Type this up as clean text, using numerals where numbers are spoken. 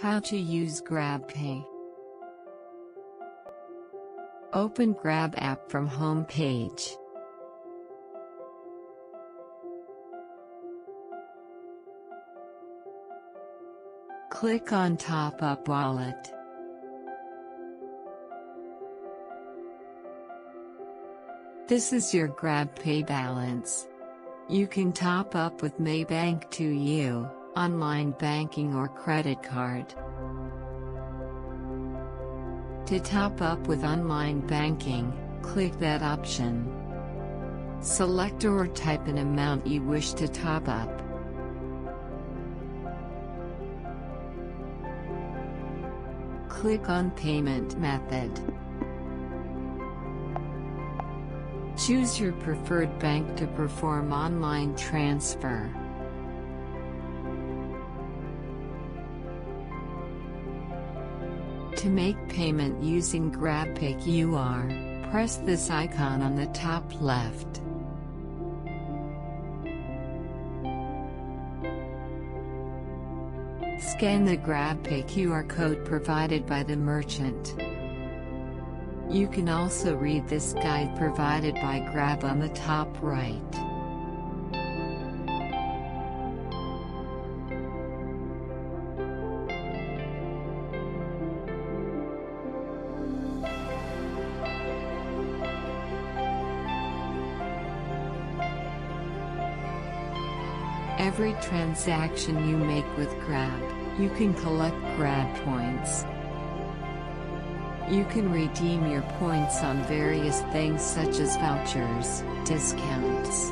How to use GrabPay. Open Grab app from home page. Click on Top Up Wallet. This is your GrabPay balance. You can top up with Maybank to you, online banking or credit card. To top up with online banking, click that option. Select or type an amount you wish to top up. Click on Payment Method. Choose your preferred bank to perform online transfer. To make payment using GrabPay QR, press this icon on the top left. Scan the GrabPay QR code provided by the merchant. You can also read this guide provided by Grab on the top right. Every transaction you make with Grab, you can collect Grab points. You can redeem your points on various things such as vouchers, discounts,